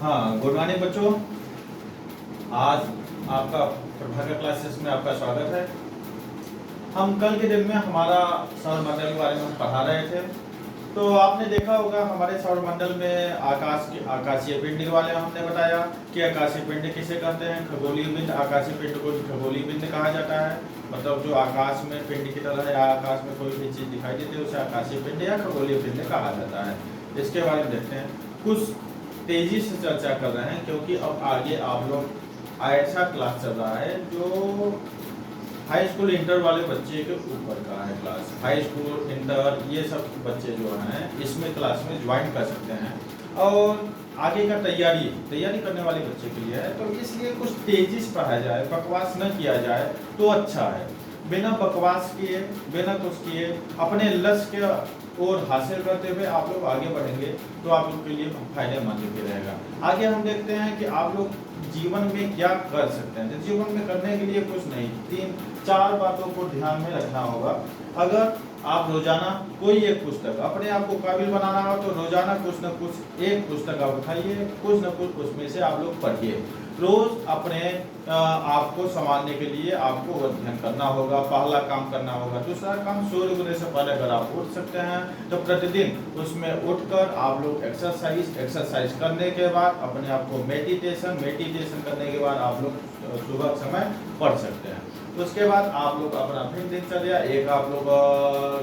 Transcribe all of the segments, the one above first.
हाँ, good morning बच्चों। आज आपका प्रभाकर क्लासेस में आपका स्वागत है। हम कल के दिन में हमारा सौरमंडल के बारे में हम पढ़ा रहे थे। तो आपने देखा होगा हमारे सौरमंडल में आकाशीय पिंड के बारे में हमने बताया कि आकाशीय पिंड किसे कहते हैं। खगोलीय पिंड, आकाशीय पिंड को खगोलीय पिंड कहा जाता है। मतलब जो आकाश में पिंड की तरह या आकाश में कोई भी चीज़ दिखाई देती है उसे आकाशीय पिंड या खगोलीय पिंड कहा जाता है। इसके बारे में देखते हैं, कुछ तेजी से चर्चा कर रहे हैं क्योंकि अब आगे आप लोग ऐसा क्लास चल रहा है जो हाई स्कूल इंटर वाले बच्चे के ऊपर का है। क्लास हाई स्कूल इंटर ये सब बच्चे जो हैं इसमें क्लास में ज्वाइन कर सकते हैं और आगे का तैयारी करने वाले बच्चे के लिए है। तो इसलिए कुछ तेजी से पढ़ाया जाए, बकवास न किया जाए तो अच्छा है। बिना बकवास किए, बिना कुछ किए अपने लक्ष्य के और हासिल करते हुए आप लोग आगे बढ़ेंगे तो आप लोग के लिए फायदेमंद भी रहेगा। आगे हम देखते हैं कि आप लोग जीवन में क्या कर सकते हैं। तो जीवन में करने के लिए कुछ नहीं, 3-4 बातों को ध्यान में रखना होगा। अगर आप रोजाना कोई एक पुस्तक, अपने आप को काबिल बनाना हो तो रोजाना कुछ न कुछ एक पुस्तक आप उठाइए, कुछ न कुछ उसमें से आप लोग पढ़िए। रोज अपने आप को संभालने के लिए आपको अध्ययन करना होगा, पहला काम करना होगा। दूसरा काम, सूर्य उदय से पहले अगर आप उठ सकते हैं तो प्रतिदिन उसमें उठकर आप लोग एक्सरसाइज करने के बाद अपने आप को मेडिटेशन करने के बाद आप लोग सुबह समय पढ़ सकते हैं। उसके बाद आप लोग अपना फिर दिनचर्या एक आप लोग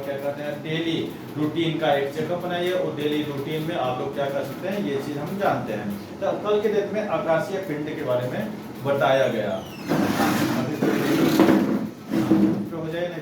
क्या कहते हैं डेली रूटीन का एक चेकअप बनाइए और डेली रूटीन में आप लोग क्या कर सकते हैं ये चीज हम जानते हैं। तो कल के दिन में आकाशीय पिंड के बारे में बताया गया। तो हो जाए ना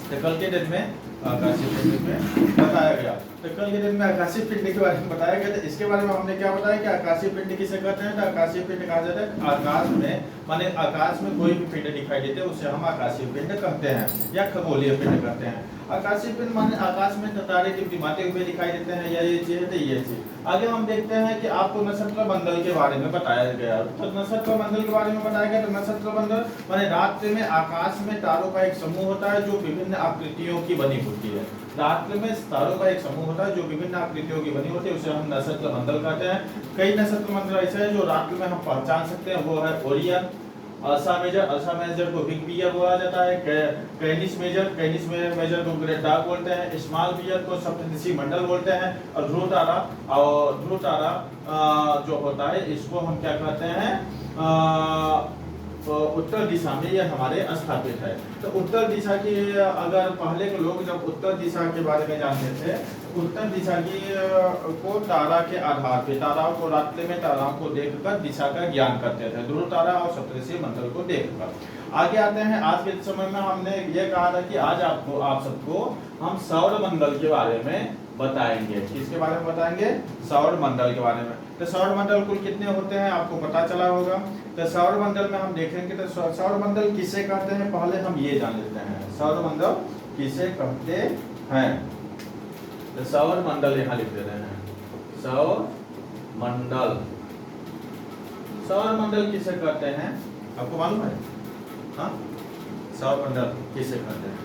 तो कल के दिन में आकाशीय पिंड में बताया गया। तो कल के दिन में आकाशीय पिंड के बारे में बताया गया। तो इसके बारे में हमने क्या बताया कि आकाशीय पिंड किसे कहते हैं। तो आकाशीय पिंड कहा जाता है आकाश में, माने आकाश में कोई भी पिंड दिखाई देते हैं उसे हम आकाशीय पिंड कहते हैं या खगोलीय पिंड कहते हैं। आकाशीय पिंड माने आकाश में तारे टिमटिमाते हुए दिखाई देते हैं या ये चीज है तो ये चीज। आगे हम देखते हैं कि आपको नक्षत्र मंडल के बारे में बताया गया। तो नक्षत्र मंडल के बारे में बताया गया। तो नक्षत्र मंडल माने रात्रि में आकाश में तारों का एक समूह होता है जो विभिन्न आकृतियों की बनी होती है। रात्रि में तारों का एक समूह होता है जो विभिन्न आकृतियों की बनी होती है, उसे हम नक्षत्र मंडल कहते हैं। कई नक्षत्र मंडल ऐसे हैं जो रात्रि में हम पहचान सकते हैं, वो है ओरियन, अल्सा मेजर को बिग बियर बोला जाता है, कैनिस मेजर को ग्रेट डार्क बोलते हैं, स्मॉल बियर को सप्तऋषि मंडल बोलते हैं और ध्रुव तारा जो होता है इसको हम क्या कहते हैं उत्तर दिशा में यह हमारे स्थापित है। तो उत्तर दिशा की अगर पहले के लोग जब उत्तर दिशा के बारे में जानते थे, उत्तर दिशा की को तारा के आधार पे ताराओं को रात्रि में ताराओं को देखकर दिशा का ज्ञान करते थे, ध्रुव तारा और सप्तऋषि मंडल को देखकर। आगे आते हैं, आज के समय में हमने ये कहा था कि आज आप सबको हम सौर मंडल के बारे में बताएंगे। किसके बारे में बताएंगे? सौर मंडल के बारे में। तो सौर मंडल कुल कितने होते हैं आपको पता चला होगा। तो सौर मंडल में हम देखेंगे तो सौर मंडल किसे कहते हैं पहले हम ये जान लेते हैं। सौर मंडल किसे कहते हैं? तो सौर मंडल यहाँ लिख दे रहे हैं। सौर मंडल किसे कहते हैं आपको मालूम है? हाँ, सौर मंडल किसे कहते हैं?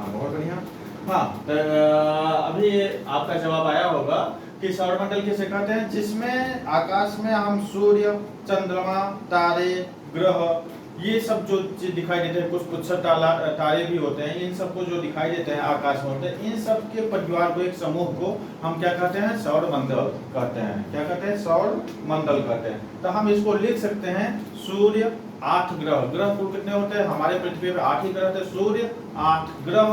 बहुत बढ़िया। हाँ, तो अभी आपका जवाब आया होगा कि सौरमंडल किसे कहते हैं जिसमें आकाश में हम सूर्य, चंद्रमा, तारे, ग्रह ये सब जो चीज दिखाई देते हैं, कुछ तारे भी होते हैं, इन सबको जो दिखाई देते हैं आकाश में होते हैं, इन सब के परिवार को एक समूह को हम क्या कहते हैं? सौर मंडल कहते हैं। क्या कहते हैं? सौर मंडल कहते हैं। तो हम इसको लिख सकते हैं सूर्य 8 ग्रह कुल कितने होते हैं हमारे पृथ्वी पे? 8 ही ग्रह थे। सूर्य 8 ग्रह,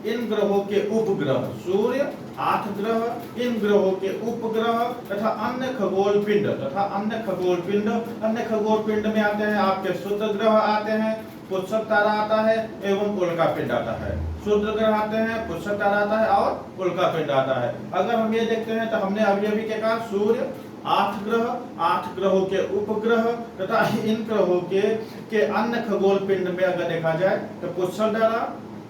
इन ग्रहों के उपग्रह, सूर्य 8 ग्रह, इन ग्रहों के उपग्रह तथा अन्य खगोल पिंड अन्य खगोल पिंड में आते हैं आपके शुद्ध ग्रह आते हैं, पुष्प तारा आता है एवं उल्का पिंड आता है। शुद्ध ग्रह आते हैं, पुष्प तारा आता है और उल्का पिंड आता है। अगर हम ये देखते हैं तो हमने अभी क्या कहा? सूर्य 8 ग्रहों के उपग्रह तथा इन ग्रहों के अन्य खगोल पिंड में अगर देखा जाए तो पुष्प तारा,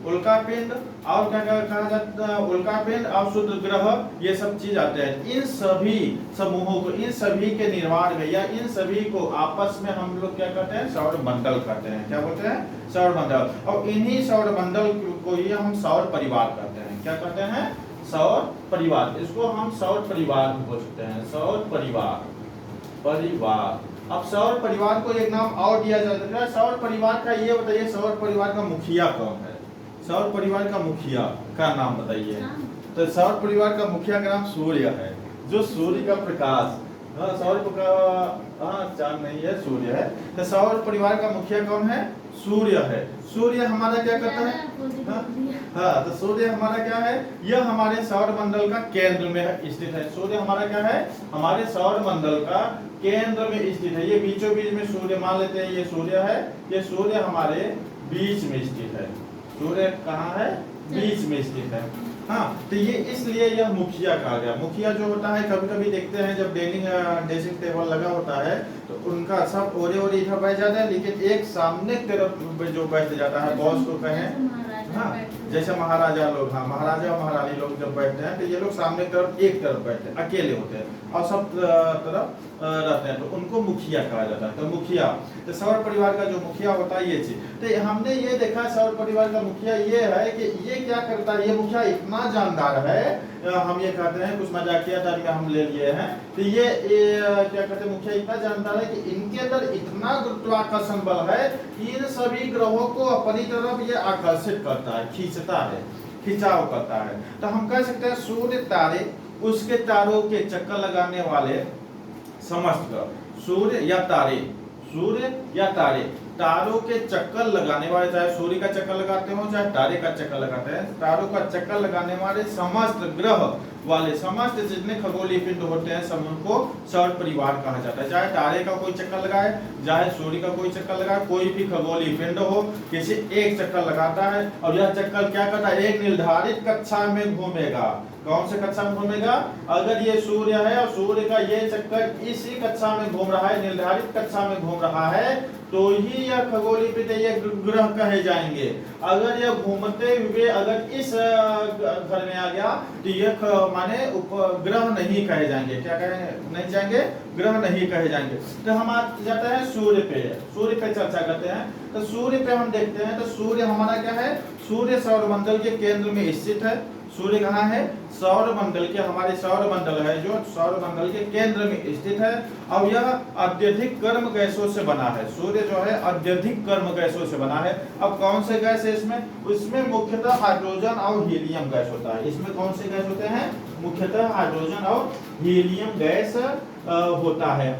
उल्कापिंड और क्या क्या कहा जाता है, उल्कापिंड और क्षुद्र ग्रह, ये सब चीज आते हैं। इन सभी समूहों को, इन सभी के निर्माण में या इन सभी को आपस में हम लोग क्या कहते हैं, सौर मंडल कहते हैं। क्या बोलते हैं, सौर मंडल। और इन्हीं सौर मंडल को ही हम सौर परिवार कहते हैं। क्या कहते हैं, सौर परिवार। इसको हम सौर परिवार भी बोल सकते हैं, सौर परिवार, परिवार। अब सौर परिवार को एक नाम और दिया जाता है सौर परिवार का। ये बताइए सौर परिवार का मुखिया कौन है, सौर परिवार का मुखिया का नाम बताइए। तो सौर परिवार का मुखिया का नाम सूर्य है, जो सूर्य का प्रकाश, सौर का चांद नहीं है, सूर्य है। तो सौर परिवार का मुखिया कौन है, सूर्य है। सूर्य हमारा क्या करता है, हाँ, तो सूर्य हमारा क्या है, यह हमारे सौर मंडल का केंद्र में स्थित है। सूर्य हमारा क्या है, हमारे सौर मंडल का केंद्र में स्थित है। ये बीचों बीच में सूर्य मान लेते हैं, ये सूर्य है, ये सूर्य हमारे बीच में स्थित है। सूर्य कहाँ है, बीच में स्थित है। हाँ, तो ये इसलिए यह मुखिया कहा गया। मुखिया जो होता है, कभी कभी देखते हैं जब ड्रेसिंग टेबल लगा होता है तो उनका सब ओरे ओरे इधर बैठ जाता है, लेकिन एक सामने की तरफ जो बैठ जाता है, बॉस को कहें, हाँ, जैसे महाराजा लोग, हाँ, महाराजा और महारानी लोग जब बैठते हैं तो ये लोग सामने की तरफ एक तरफ बैठते हैं, अकेले होते हैं और सब तरफ रहते हैं, तो उनको मुखिया कहा जाता है। तो मुखिया, तो सौर परिवार का जो मुखिया होता है ये चीज। तो हमने ये देखा सौर परिवार का मुखिया ये है कि ये क्या करता है, ये मुखिया इतना जानदार है, हम ये कहते हैं कुछ मजाकिया तरीका हम ले लिए हैं। तो ये क्या कहते हैं, मुखिया इतना जानदार है कि इनके अंदर इतना गुरुत्वाकर्षण बल है कि इन सभी ग्रहों को अपनी तरफ ये आकर्षित करता है, खींचता है, खिंचाव करता है। तो हम कह सकते हैं सूर्य, तारे, उसके तारों के चक्कर लगाने वाले समस्त ग्रह, सूर्य या तारे, सूर्य या तारे, तारों के चक्कर लगाने वाले, चाहे सूर्य का चक्कर लगाते हो चाहे तारे का चक्कर लगाते हैं, तारों का चक्कर लगाने वाले समस्त ग्रह वाले, समस्त जितने खगोलीय पिंड होते हैं सब उनको सौर परिवार कहा जाता है। चाहे तारे का कोई चक्कर लगाए, चाहे सूर्य का कोई चक्कर लगाए, कोई भी खगोलीय पिंड हो, किसी एक चक्कर लगाता है और यह चक्कर क्या करता है, एक निर्धारित कक्षा में घूमेगा। कौन से कक्षा में घूमेगा, अगर ये सूर्य है और सूर्य का ये चक्कर इसी कक्षा में घूम रहा है, निर्धारित कक्षा में घूम रहा है, तो ही यह खगोलीय पिंड, ये ग्रह कहे जाएंगे। अगर यह घूमते हुए अगर इस घर में आ गया तो यह माने ग्रह नहीं कहे जाएंगे। क्या कहे नहीं जाएंगे, ग्रह नहीं कहे जाएंगे। तो हम आ जाते हैं सूर्य पे, सूर्य पे चर्चा करते हैं। तो सूर्य पे हम देखते हैं, तो सूर्य हमारा क्या है, सूर्य सौर मंडल के केंद्र में स्थित है। सूर्य कहाँ है, सौर मंडल के, हमारे सौर मंडल है जो सौर मंडल के केंद्र में स्थित है और यह अत्यधिक गर्म गैसों से बना है। सूर्य जो है अत्यधिक गर्म गैसों से बना है। अब कौन से गैस है इसमें, उसमें मुख्यतः हाइड्रोजन और हीलियम गैस होता है। इसमें कौन से गैस होते हैं, मुख्यतः हाइड्रोजन और हीलियम गैस होता है।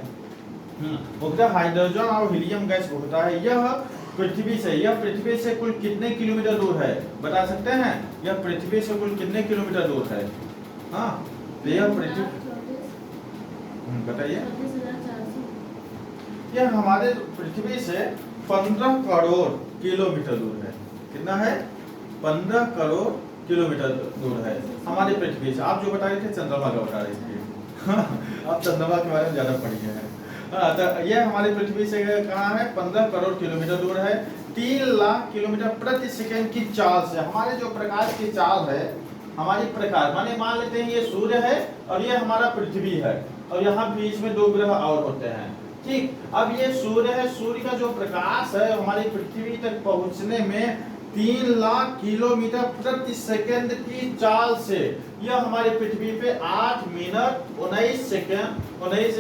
मुख्यतः हाइड्रोजन और हीलियम गैस होता है। यह पृथ्वी से, यह पृथ्वी से कुल कितने किलोमीटर दूर है, बता सकते हैं, यह पृथ्वी से कुल कितने किलोमीटर दूर है, हाँ, यह पृथ्वी, बताइए, यह हमारे पृथ्वी से 15 करोड़ किलोमीटर दूर है। कितना है, 15 करोड़ किलोमीटर दूर है हमारी पृथ्वी से। आप जो बता रहे थे चंद्रमा का बता रहे थे, आप चंद्रमा के बारे में ज्यादा पढ़ी है। तो यह हमारी पृथ्वी से कहाँ है, 15 करोड़ किलोमीटर दूर है। 3 लाख किलोमीटर प्रति सेकंड की चाल से, हमारे जो प्रकाश की चाल है, हमारी प्रकाश माने मान लेते हैं ये सूर्य है और ये हमारा पृथ्वी है और यहाँ बीच में 2 ग्रह और होते हैं, ठीक। अब ये सूर्य है, सूर्य का जो प्रकाश है हमारी पृथ्वी तक पहुंचने में 3 लाख किलोमीटर प्रति सेकंड की चाल से यह हमारी पृथ्वी पे 8 मिनट 19 सेकंड 19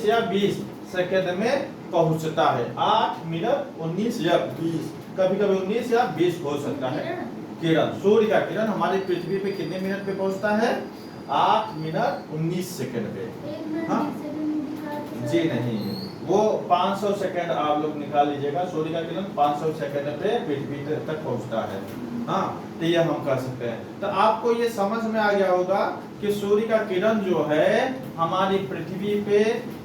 या 20 सेकंड में पहुंचता है। 8 मिनट 19 या 20, कभी कभी 19 या 20 हो सकता है। किरण, सूर्य का किरण हमारी पृथ्वी पे कितने मिनट पे पहुंचता है, 8 मिनट 19 सेकंड पे। हाँ जी नहीं, वो 500 सेकंड आप लोग निकाल लीजिएगा। सूर्य का किरण 500 सेकंड पे पृथ्वी तक पहुंचता है। हाँ, तो ये हम कर सकते हैं। तो आपको ये समझ में आ गया होगा कि सूर्य का किरण जो है हमारी पृथ्वी पे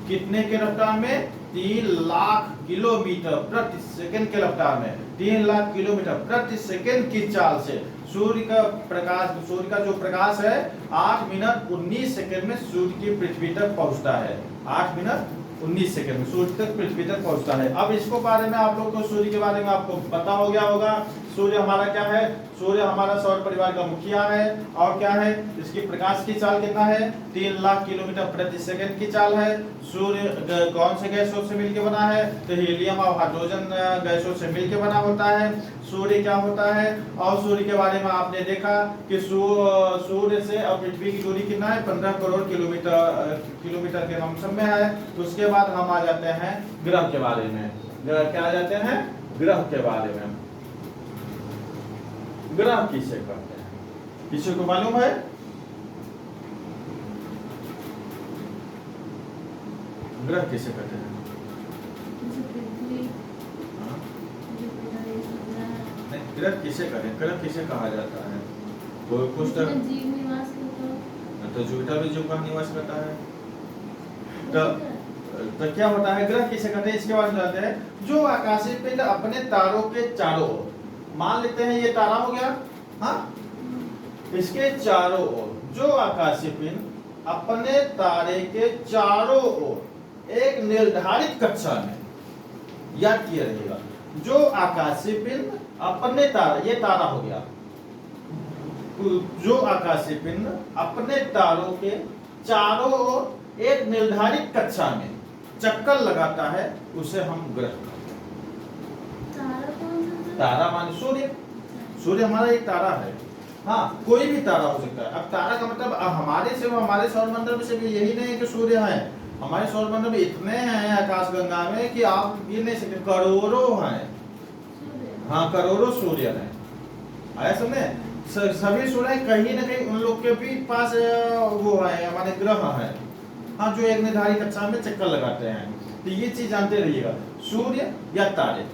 कितने के रफ्तार में, 3 लाख किलोमीटर प्रति सेकंड के रफ्तार में, 3 लाख किलोमीटर प्रति सेकंड की चाल से सूर्य का प्रकाश, सूर्य का जो प्रकाश है 8 मिनट 19 सेकंड में सूर्य की पृथ्वी तक पहुंचता है। 8 मिनट 19 सेकंड में सूर्य तक पृथ्वी तक पहुंचता है। अब इसको बारे में आप लोग को सूर्य के बारे में आपको पता हो गया होगा। सूर्य हमारा क्या है, सूर्य हमारा सौर परिवार का मुखिया है। और क्या है, इसकी प्रकाश की चाल कितना है, 3 लाख किलोमीटर प्रति सेकंड की चाल है। सूर्य कौन से गैसों से मिलकर बना है, तो हीलियम और हाइड्रोजन गैसों से मिलकर बना होता है। सूर्य क्या होता है, और सूर्य के बारे में आपने देखा कि सूर्य से और पृथ्वी की दूरी कितना है, 15 करोड़ किलोमीटर के लमसम में है। उसके बाद हम आ जाते हैं ग्रह के बारे में। क्या आ जाते हैं, ग्रह के बारे में। ग्रह किसे कहते हैं, किसी को मालूम है? ग्रह किसे कहते हैं? नहीं, ग्रह किसे कहते हैं, ग्रह किसे कहा जाता है? कुछ तो जीव निवास करता है, तो जुपिटर भी जीव का निवास करता है। तो क्या होता है, ग्रह किसे कहते हैं, इसके बारे में जानते हैं। जो आकाशीय पिंड अपने तारों के चारों ओर, मान लेते हैं ये तारा हो गया, हाँ, इसके चारों ओर जो आकाशीय पिंड अपने तारे के चारों ओर एक निर्धारित कक्षा में, याद किया रहेगा, जो आकाशीय पिंड अपने तारा, ये तारा हो गया, जो आकाशीय पिंड अपने तारों के चारों ओर एक निर्धारित कक्षा में चक्कर लगाता है, उसे हम ग्रह कहते हैं। तारा मान सूर्य, सूर्य हमारा एक तारा है, हाँ, कोई भी तारा हो सकता है। अब तारा का मतलब हमारे सौर मंडल में सिर्फ यही नहीं है कि सूर्य है, हमारे सौर मंडल में इतने हैं आकाश गंगा में कि आप गिन नहीं सकते, करोड़ों हैं। हाँ, करोड़ों सूर्य हैं, आया समझे। सभी सूर्य कहीं ना कहीं उन लोग के भी पास वो है, हमारे ग्रह है, हाँ, जो एक निर्धारित कक्षा में चक्कर लगाते हैं। तो ये चीज जानते रहिएगा, सूर्य या तारे।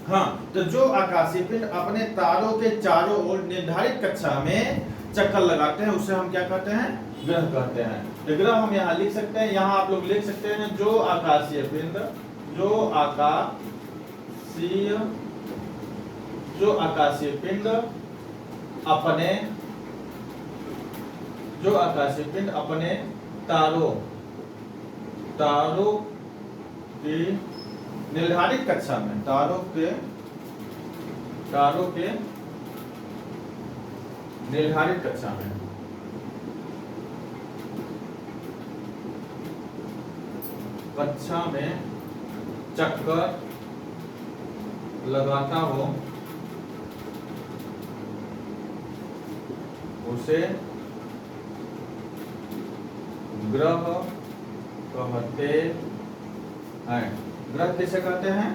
हाँ, तो जो आकाशीय पिंड अपने तारों के चारों ओर निर्धारित कक्षा में चक्कर लगाते हैं, उसे हम क्या कहते हैं, ग्रह कहते हैं। तो ग्रह हम यहाँ लिख सकते हैं, यहाँ आप लोग लिख सकते हैं जो आकाशीय पिंड अपने तारों की निर्धारित कक्षा में, तारों के निर्धारित कक्षा में चक्कर लगाता हो, उसे ग्रह कहते हैं। ग्रह किसे कहते हैं,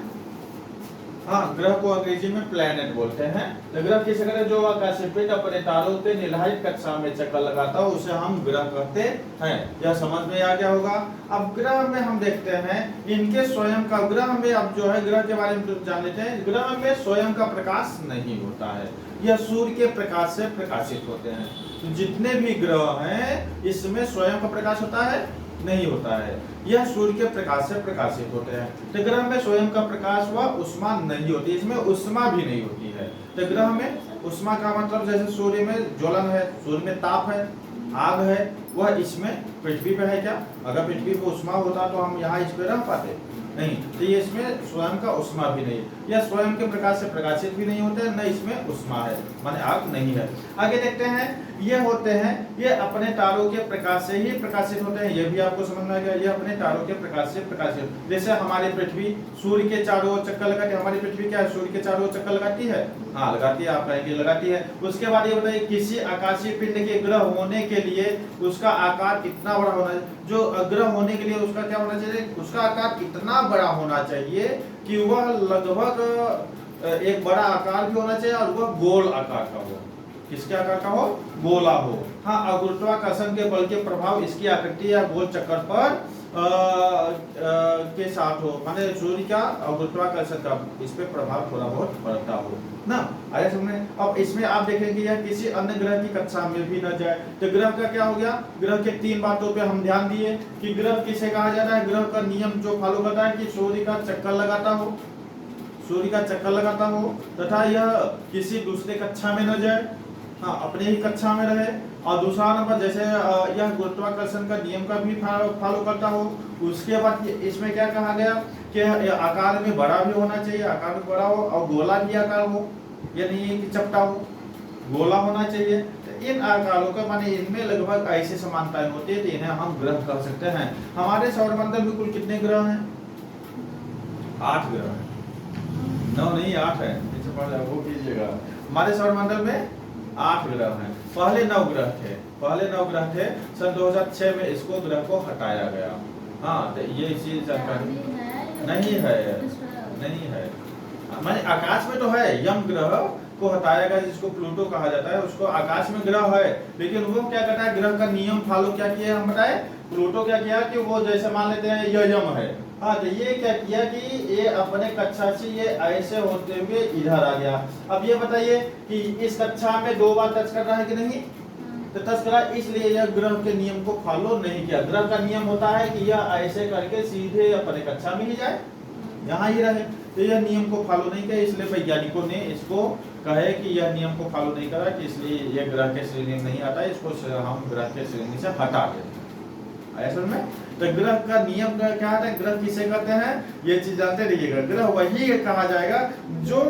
हाँ, ग्रह को अंग्रेजी में प्लैनेट बोलते हैं। तो ग्रह किसे कहते हैं, जो आकाशीय पिंड अपने तारों के निर्धारित कक्षा में चक्कर लगाता हो, उसे हम ग्रह कहते हैं। यह समझ में आ गया होगा। अब ग्रह में हम देखते हैं इनके स्वयं का, ग्रह में अब जो है, ग्रह के बारे में जान लेते हैं। ग्रह में स्वयं का प्रकाश नहीं होता है, यह सूर्य के प्रकाश से प्रकाशित होते हैं। तो जितने भी ग्रह हैं, इसमें स्वयं का प्रकाश होता है, नहीं होता है, यह सूर्य के प्रकाश से प्रकाशित होते हैं। तो ग्रह में स्वयं का प्रकाश व उष्मा नहीं होती, इसमें उष्मा भी नहीं होती है। तो ग्रह में उष्मा का मतलब, जैसे सूर्य में ज्वलन है, सूर्य में ताप है, आग है, वह इसमें पृथ्वी पे है क्या? अगर पृथ्वी पे उष्मा होता तो हम यहाँ इस पे रह पाते नहीं। तो ये इसमें स्वयं का उष्मा भी नहीं, यह स्वयं के प्रकाश से प्रकाशित भी नहीं होते, न इसमें उष्मा है, माने आग नहीं है। आगे देखते हैं, ये होते हैं, ये अपने तारों के प्रकाश से ही प्रकाशित होते हैं। ये भी आपको समझ में आ गया, ये अपने तारों के प्रकाश से प्रकाशित। जैसे हमारी पृथ्वी सूर्य के चारों ओर चक्कर लगाती है, हमारी पृथ्वी क्या है, सूर्य के चारों ओर चक्कर लगाती है, हाँ लगाती है, आप कहेंगे लगाती है। उसके बाद ये बताइए, किसी आकाशीय पिंड के ग्रह होने के लिए उसका आकार कितना बड़ा होना चाहिए? जो ग्रह होने के लिए उसका क्या होना चाहिए, उसका आकार इतना बड़ा होना चाहिए कि वह लगभग एक बड़ा आकार भी होना चाहिए, और वह गोल आकार का हो। किसके आकार का हो? गोला हो। हाँ, गुरुत्वाकर्षण के बल के प्रभाव इसकी आकृति या गोल चक्कर पर के साथ हो, माने सूर्य का और गुरुत्वाकर्षण का इस पे प्रभाव थोड़ा बहुत पड़ता हो ना। आया समझ। अब इसमें आप देखेंगे यह किसी अन्य ग्रह की कक्षा में भी न जाए। तो ग्रह का क्या हो गया, ग्रह के 3 बातों पे हम ध्यान दिए कि ग्रह किसे कहा जाता है। ग्रह का नियम जो फॉलो करता है कि सूर्य का चक्कर लगाता हो, सूर्य का चक्कर लगाता हो, तथा यह किसी दूसरे कक्षा में न जाए, हाँ अपने ही कक्षा में रहे। और दूसरा नंबर, जैसे यह गुरुत्वाकर्षण का नियम का भी फॉलो करता हो। उसके बाद इसमें क्या कहा गया कि आकार में बड़ा भी होना चाहिए, आकार में बड़ा हो और गोला भी आकार हो, ये नहीं है कि चपटा हो, गोला होना चाहिए। तो इन आकारों का माने इनमें लगभग ऐसी समानताएं होती है, तो इन्हें हम ग्रह कह सकते हैं। हमारे सौरमंडल में कुल कितने ग्रह हैं? 8 ग्रह हैं। 9 नहीं 8 है, वो कीजिएगा। हमारे सौरमंडल में 8 ग्रह हैं। पहले 9 ग्रह थे, सन 2006 में इसको ग्रह को हटाया गया। हाँ, तो ये चीज जानकारी नहीं है। माने आकाश में तो है, यम ग्रह को हटाया गया, जिसको प्लूटो कहा जाता है, उसको आकाश में ग्रह है, लेकिन वो क्या करता है, ग्रह का नियम फॉलो क्या किया हम बताए। प्लूटो क्या किया कि वो जैसे मान लेते हैं ये यम है, हाँ, तो ये क्या किया कि ये अपने कक्षा से ये ऐसे होते हुए इधर आ गया। अब ये बताइए कि इस कक्षा में 2 बार टच कर रहा है कि नहीं, तो टच करा, इसलिए यह ग्रह के नियम को फॉलो नहीं किया। ग्रह का नियम होता है कि यह ऐसे करके सीधे अपने कक्षा में ही जाए, यहाँ ही रहे, तो यह नियम को फॉलो नहीं किया, इसलिए वैज्ञानिकों ने इसको कहे कि यह नियम को फॉलो नहीं करा, कि इसलिए यह ग्रह के श्रेणी में नहीं आता, इसको हम ग्रह के श्रेणी से हटा देते हैं। असल में तो ग्रह का नियम का क्या है, ग्रह किसे कहते हैं, ये चीज जानते रहिएगा। ग्रह वही कहा जाएगा जो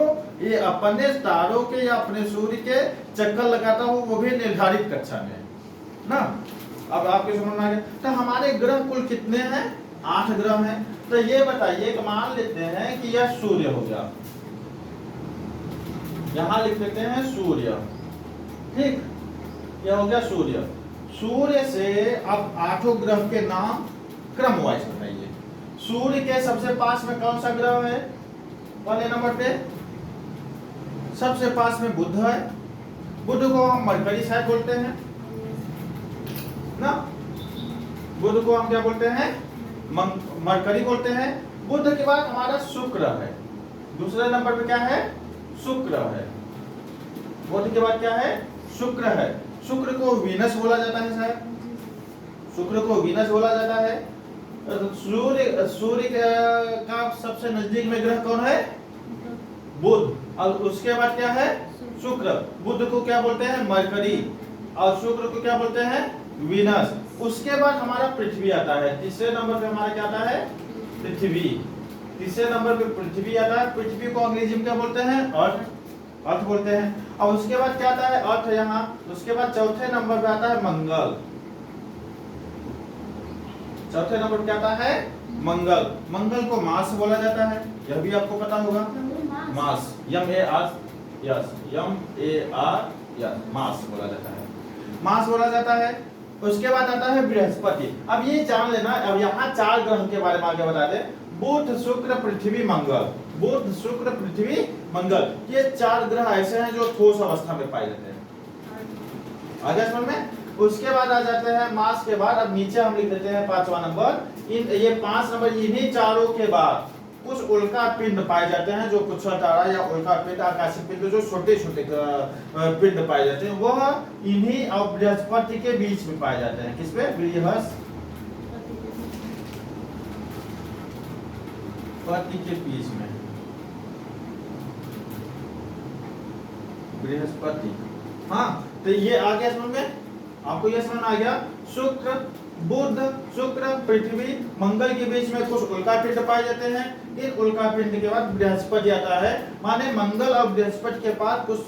ये अपने तारों के या अपने सूर्य के चक्कर लगाता हो, वो भी निर्धारित कक्षा में ना। अब आपके समझ में आ गया। तो हमारे ग्रह कुल कितने हैं? 8 ग्रह हैं। तो ये बताइए कि मान लेते हैं कि यह सूर्य हो गया, यहां लिख लेते हैं सूर्य, ठीक, यह हो गया सूर्य। सूर्य से अब 8 ग्रह के नाम क्रम वाइज बताइए। सूर्य के सबसे पास में कौन सा ग्रह है? पहले नंबर पे सबसे पास में बुध है। बुध को हम मरकरी शायद बोलते हैं ना, बुध को हम क्या बोलते हैं? मरकरी बोलते हैं। बुध के बाद हमारा शुक्र है, दूसरे नंबर पे क्या है? शुक्र है। बुध के बाद क्या है? शुक्र है। शुक्र को वीनस बोला जाता है, शायद शुक्र को वीनस बोला जाता है। सूर्य का सबसे नजदीक में ग्रह कौन है? बुध। और उसके बाद क्या है? शुक्र। बुध को क्या बोलते हैं? मरकरी। और शुक्र को क्या बोलते हैं? वीनस। उसके बाद हमारा पृथ्वी आता है। तीसरे नंबर पे हमारा क्या आता है? पृथ्वी। तीसरे नंबर पे पृथ्वी आता है। पृथ्वी को अंग्रेजी में क्या बोलते हैं? अर्थ बोलते हैं। और उसके बाद क्या आता है? अर्थ यहाँ। उसके बाद चौथे नंबर पे आता है मंगल। चौथे नंबर पे क्या आता है? मंगल। मंगल को मार्स बोला जाता है, यह भी आपको पता होगा। मार्स, मार्स बोला जाता है, मार्स बोला जाता है। उसके बाद आता है बृहस्पति। अब ये जान लेना, अब यहाँ 4 ग्रह के बारे में आगे बता दे। बुध, शुक्र, पृथ्वी, मंगल। बुध, शुक्र, पृथ्वी, मंगल, ये 4 ग्रह ऐसे हैं जो ठोस अवस्था में पाए जाते हैं। आ गया समझ में? उसके बाद आ जाते हैं मार्स के बाद। अब नीचे हम लिख देते हैं 5वां नंबर। ये 5 नंबर, इन्हीं चारों के बाद कुछ उल्का पिंड पाए जाते हैं, जो कुछ तारा या उल्का पिंड, आकाशीय पिंड, जो छोटे छोटे पिंड पाए जाते हैं, वह इन्हीं और बृहस्पति के बीच में पाए जाते हैं। किसपे? बृहस्पति के बीच में, बृहस्पति। हाँ, तो ये आ गया समझ में? आपको ये समझ आ गया? शुक्र, बुध, शुक्र, पृथ्वी, मंगल के बीच में कुछ उल्का पिंड पाए जाते हैं। इन उल्का पिंड के बाद बृहस्पति आता है। माने मंगल और बृहस्पति के पास कुछ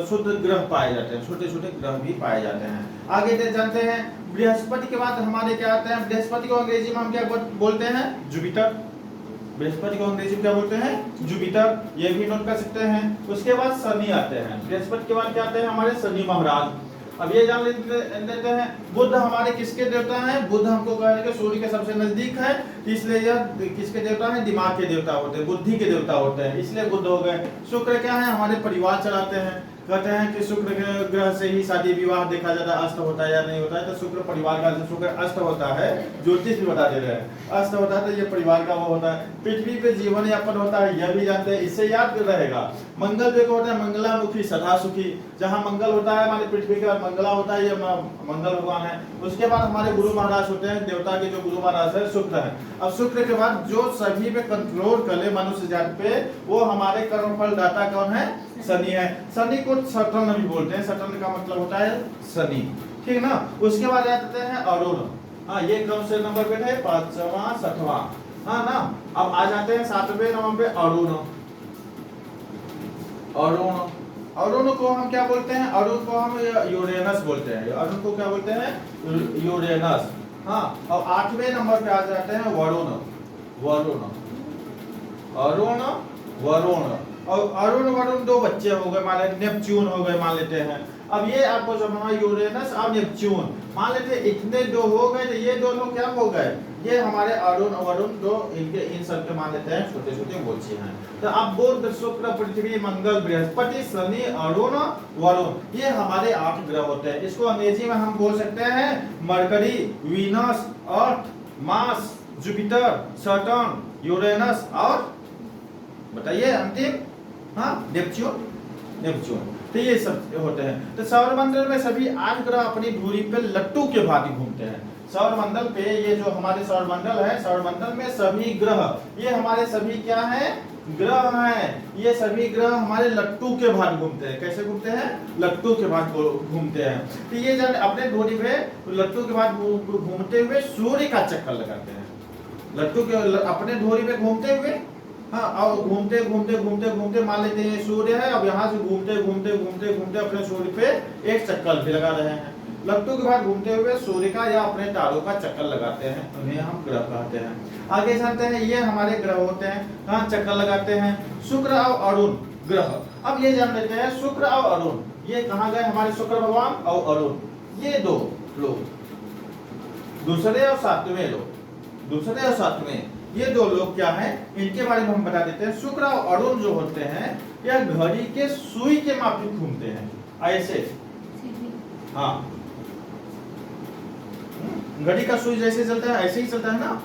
शुद्ध ग्रह पाए जाते हैं, छोटे छोटे ग्रह भी पाए जाते हैं। आगे जानते हैं बृहस्पति के बाद हमारे क्या आते हैं? बृहस्पति को अंग्रेजी में हम क्या बोलते हैं? जुपिटर। बृहस्पति को अंग्रेजी में क्या बोलते हैं? जुपिटर। ये भी नोट कर सकते हैं। उसके बाद शनि आते हैं। बृहस्पति के बाद क्या आते हैं? हमारे शनि महाराज। अब ये जान लेते हैं बुध हमारे किसके देवता हैं? बुध हमको कहेंगे सूर्य के सबसे नजदीक है, इसलिए यह किसके देवता हैं? दिमाग के देवता होते हैं, बुद्धि के देवता होते हैं, इसलिए बुध हो गए। शुक्र क्या है? हमारे परिवार चलाते हैं। कहते हैं कि शुक्र के ग्रह से ही शादी विवाह देखा जाता है, अस्त होता है या नहीं होता है। तो शुक्र परिवार का, शुक्र अस्त होता है, ज्योतिष भी बता दे रहे हैं, अस्त होता है तो ये परिवार का वो होता है। पृथ्वी पे जीवन यापन होता है, यह भी जानते हैं, इससे याद रहेगा। मंगल पे होता है मंगलामुखी, सदा सुखी। जहाँ मंगल होता है हमारे पृथ्वी के बाद मंगला होता है, ये मंगल भगवान है। उसके बाद हमारे गुरु महाराज होते हैं, देवता के जो गुरु महाराज है शुक्र है। अब शुक्र के बाद जो सभी पे कंट्रोल कर ले मनुष्य जाति पे, वो हमारे कर्मफल दाता कौन है? शनि है। शनि को सटन भी बोलते हैं, सटन का मतलब होता है शनि, ठीक ना। उसके बाद आते हैं अरुण। हाँ, ये कौन से नंबर पे थे? 5वां 6वां, हाँ ना। अब आ जाते हैं 7वें नंबर पे अरुण। अरुण अरुण को हम क्या बोलते हैं? अरुण को हम यूरेनस बोलते हैं। अरुण को क्या बोलते हैं? यूरेनस। हाँ, और 8वें नंबर पे आ जाते हैं वरुण। वरुण, अरुण, वरुण। और अरुण वरुण दो बच्चे हो गए, मान लेते नेपच्यून हो गए, मान लेते हैं। अब ये आपको समझना, यूरेनस और नेपच्यून मान लेते हैं, इतने दो हो गए, तो ये दोनों क्या हो गए? ये हमारे अरुण वरुण दो, इनके इन सब के मान लेते हैं छोटे छोटे बोझे हैं। तो अब बुध शुक्र पृथ्वी मंगल बृहस्पति शनि अरुण वरुण, ये हमारे 8 ग्रह होते हैं। इसको अंग्रेजी में हम बोल सकते हैं मरकरी, वीनस, अर्थ, मार्स, जुपिटर, सैटर्न, यूरेनस और बताइए अंतिम, हाँ, नेपच्यून। नेपच्यून, तो ये सब होते हैं। तो सौरमंडल में सभी 8 ग्रह अपनी धुरी पे लट्टू के भांति घूमते हैं। सौरमंडल पे ये जो हमारे सौरमंडल है, सौरमंडल में सभी ग्रह, ये हमारे सभी क्या है? ग्रह हैं। ये सभी ग्रह हमारे लट्टू के भांति घूमते हैं। कैसे घूमते हैं? लट्टू के भांति घूमते हैं। तो ये जब अपने धुरी पे लट्टू के भांति घूमते हुए सूर्य का चक्कर लगाते हैं। लट्टू के अपने धुरी पे घूमते हुए, हाँ, और घूमते घूमते घूमते घूमते मान लेते हैं सूर्य है, अब यहाँ से घूमते घूमते घूमते घूमते अपने सूर्य पे एक चक्कर भी लगा रहे हैं। लट्टू के बाद घूमते हुए सूर्य का या अपने तारों का चक्कर लगाते हैं, उन्हें हम ग्रह कहते हैं। आगे चलते हैं, ये हमारे ग्रह होते हैं, हाँ, चक्कर लगाते हैं। शुक्र और अरुण ग्रह, अब ये जान लेते हैं शुक्र और अरुण ये कहाँ गए? हमारे शुक्र भगवान और अरुण, ये दो लोग, दूसरे और सातवें लोग, दूसरे और सातवें, ये दो लोग क्या हैं? इनके बारे में हम बता देते हैं। शुक्र और अरुण जो होते हैं, यह घड़ी के सुई के माफिक घूमते हैं, ऐसे, हाँ, घड़ी का सुई जैसे चलता है ऐसे ही चलता है ना।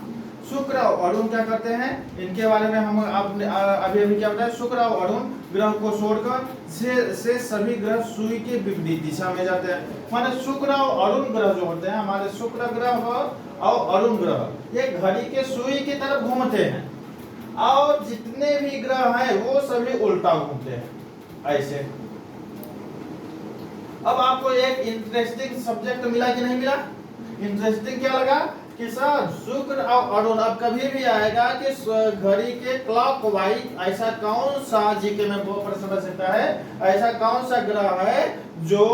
शुक्र और अरुण क्या करते हैं? इनके बारे में हम अभी अभी क्या बताया? शुक्र और अरुण ग्रह को छोड़कर से सभी ग्रह सुई के विपरीत दिशा में जाते हैं। माने शुक्र और अरुण ग्रह जो होते हैं, हमारे शुक्र ग्रह और अरुण ग्रह, ये घड़ी के सुई की तरफ घूमते हैं, और जितने भी ग्रह हैं वो सभी उल्टा घूमते हैं, ऐसे। अब आपको एक इंटरेस्टिंग सब्जेक्ट मिला कि नहीं मिला? इंटरेस्टिंग क्या लगा कि सर शुक्र और अरुण, अब कभी भी आएगा कि घड़ी के क्लॉकवाइज ऐसा कौन सा, जीके में वो प्रश्न बन सकता है, ऐसा कौन सा ग्रह है जो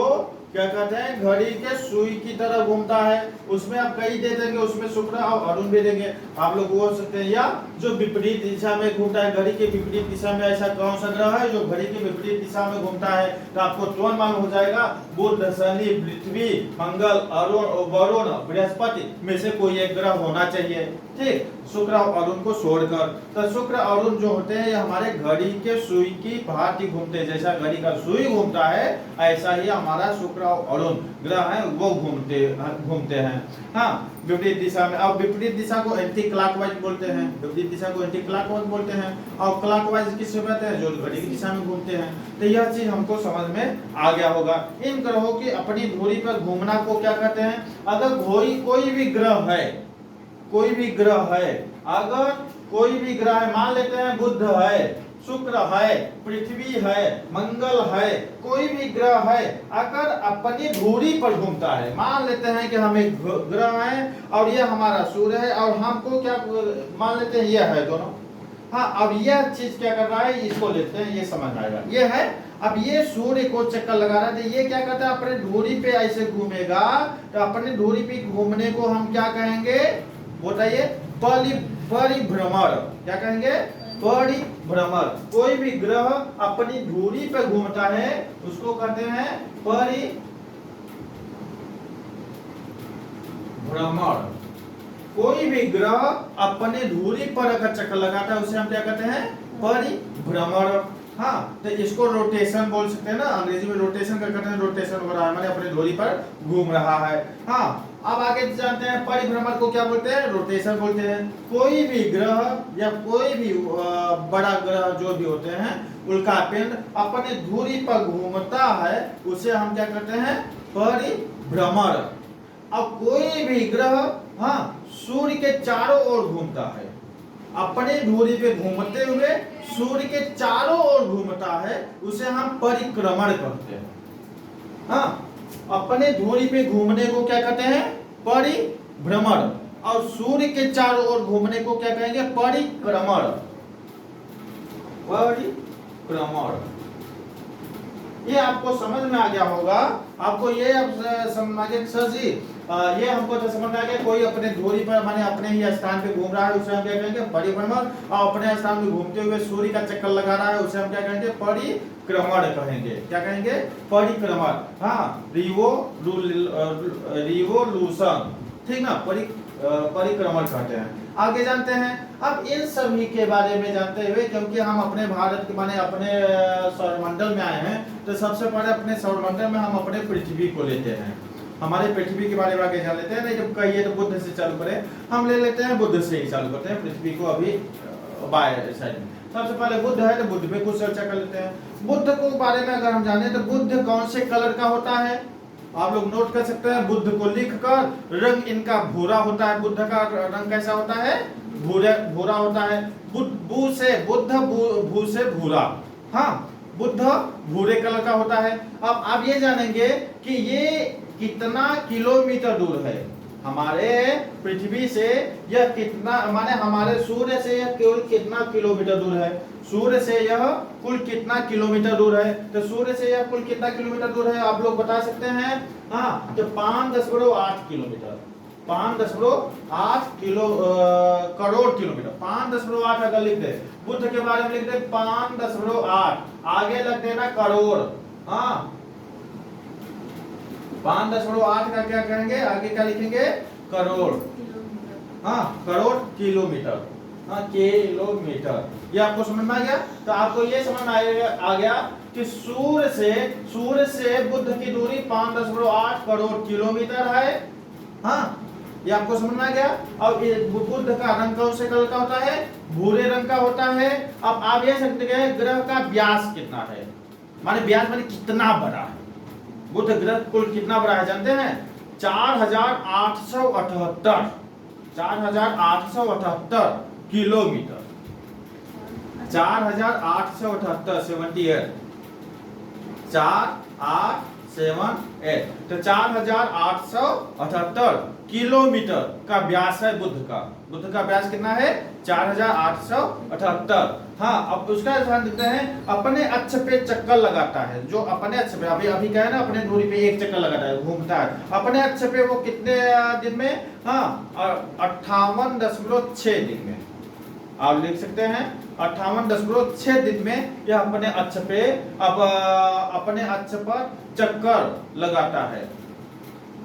क्या कहते हैं घड़ी के सुई की तरह घूमता है? उसमें आप कई दे देंगे, उसमें शुक्र और अरुण भी देंगे, आप लोग बोल सकते हैं। या जो विपरीत दिशा में घूमता है, घड़ी के विपरीत दिशा में ऐसा कौन सा ग्रह है जो घड़ी के विपरीत दिशा में घूमता है? तो आपको तुरंत मालूम हो जाएगा, बुध, शनि, पृथ्वी, मंगल, अरुण और वरुण, बृहस्पति में से कोई एक ग्रह होना चाहिए, ठीक, शुक्र और अरुण को छोड़कर। तो शुक्र और अरुण जो होते हैं, ये हमारे घड़ी के सुई की भांति घूमते हैं। जैसा घड़ी का सुई घूमता है, ऐसा ही हमारा शुक्र और अरुण ग्रह है वो घूमते हैं, हाँ, विपरीत दिशा में। अब विपरीत दिशा को एंटी क्लॉकवाइज बोलते हैं, विपरीत दिशा को एंटी क्लॉकवाइज बोलते हैं, और क्लॉकवाइज किससे कहते हैं? जो घड़ी की दिशा में घूमते हैं। तो यह चीज हमको समझ में आ गया होगा। इन ग्रहों की अपनी धुरी पर घूमना को क्या कहते हैं? अगर कोई भी ग्रह है, कोई भी ग्रह है, अगर कोई भी ग्रह है, मान लेते हैं बुध है, शुक्र है, पृथ्वी है, मंगल है, कोई भी ग्रह है, अगर अपनी धुरी पर घूमता है, मान लेते हैं कि हम एक ग्रह है और ये हमारा सूर्य है, और हमको क्या मान लेते हैं ये है दोनों, हाँ, अब यह चीज क्या कर रहा है, इसको लेते हैं, ये समझ आएगा, ये है। अब ये सूर्य को चक्कर लगा रहा है, ये क्या करता है? अपने धुरी पे ऐसे घूमेगा, तो अपने धुरी पे घूमने को हम क्या कहेंगे? बताइए, परिभ्रमण। क्या कहेंगे? परिभ्रमण। कोई भी ग्रह अपनी धुरी पे घूमता है उसको कहते हैं परिभ्रमण। कोई भी ग्रह अपने धुरी पर अगर चक्कर लगाता है उसे हम क्या कहते हैं? परिभ्रमण। हाँ, तो इसको रोटेशन बोल सकते हैं ना, अंग्रेजी में रोटेशन का कहते हैं, रोटेशन हो रहा है, माने अपने धुरी पर घूम रहा है। हाँ, अब आगे जानते हैं परिभ्रमण को क्या बोलते हैं? रोटेशन बोलते हैं। कोई भी ग्रह या कोई भी बड़ा ग्रह जो भी होते हैं, उल्कापिंड अपने धुरी पर घूमता है, उसे हम क्या कहते हैं? परिभ्रमण। अब कोई भी ग्रह, हाँ, सूर्य के चारों ओर घूमता है, अपने धुरी पे घूमते हुए सूर्य के चारों ओर घूमता है, उसे हम परिक्रमण कहते हैं। हाँ, अपने धुरी पे घूमने को क्या कहते हैं? परिभ्रमण। और सूर्य के चारों ओर घूमने को क्या कहेंगे? परिक्रमण। परिक्रमण। ये आपको समझ में आ गया होगा। आपको ये अब समझ में आ गया सर जी, ये हमको तो समझ में आ गया, कोई अपने धुरी पर माने अपने ही स्थान पे घूम रहा है उसे हम क्या कहेंगे परिभ्रमण, और अपने स्थान में घूमते हुए सूर्य का चक्कर लगा रहा है उसे हम क्या कहेंगे परिक्रमण कहेंगे। क्या कहेंगे परिक्रमण। हाँ रिवोल्यूशन, ठीक ना, परिक्रमण कहते हैं। आगे जानते हैं अब इन सभी के बारे में जानते हुए, क्योंकि हम अपने भारत के माने अपने सौरमंडल में आए हैं, तो सबसे पहले अपने सौरमंडल में हम अपने पृथ्वी को लेते हैं। हमारे पृथ्वी के बारे में आगे जान लेते हैं। नहीं जब कहिए तो बुध से चालू करें, हम ले लेते हैं बुध से ही चालू करते हैं पृथ्वी को अभी बाय साइड में। सबसे पहले बुध है तो बुध पे कुछ चर्चा कर लेते हैं। बुध को बारे में अगर हम जाने तो बुध कौन से कलर का होता है, आप लोग नोट कर सकते हैं। बुध को लिखकर रंग इनका भूरा होता है। बुध का रंग कैसा होता है भूरा होता है। बुध से भूरा, हाँ बुध भूरे कलर का होता है। अब आप ये जानेंगे कि ये कितना किलोमीटर दूर है हमारे पृथ्वी से, यह कितना माने हमारे सूर्य से यह केवल कितना किलोमीटर दूर है, सूर्य से यह कुल कितना किलोमीटर दूर है। तो सूर्य से यह कुल कितना किलोमीटर दूर है आप लोग बता सकते हैं। हाँ तो 5.8 किलोमीटर, 5.8 करोड़ किलोमीटर, 5.8 अगर लिख दे बुध के बारे में लिख दे 5.8, आगे लग देना करोड़। हाँ 5.8 का क्या कहेंगे, आगे क्या लिखेंगे करोड़। हाँ करोड़ किलोमीटर, हाँ किलोमीटर। ये आपको समझ में आ गया। तो आपको ये समझ में आ गया कि सूर्य से बुध की दूरी 5.8 करोड़ किलोमीटर है। हाँ ये आपको समझ में आ गया। अब ये बुध का रंग कौन से कलर का होता है, भूरे रंग का होता है। अब आप ये समझते हैं ग्रह का व्यास कितना है, माने व्यास माने कितना बड़ा है। बुध ग्रह कुल कितना बड़ा है जानते हैं, 4,878 किलोमीटर, 4,878 78 4878, तो 4,878 किलोमीटर का व्यास है बुध का। बुध का व्यास कितना है 4,878। हाँ अब उसका ध्यान देते हैं, अपने अक्ष पे चक्कर लगाता है, जो अपने अक्ष पे अभी क्या है ना, अपने दूरी पे एक चक्कर लगाता है, घूमता है अपने अक्ष पे, वो कितने दिन में, हाँ 58.6 दिन में। आप लिख सकते हैं 58.6 दिन में यह अपने अक्ष पे अपने अक्ष पर चक्कर लगाता है।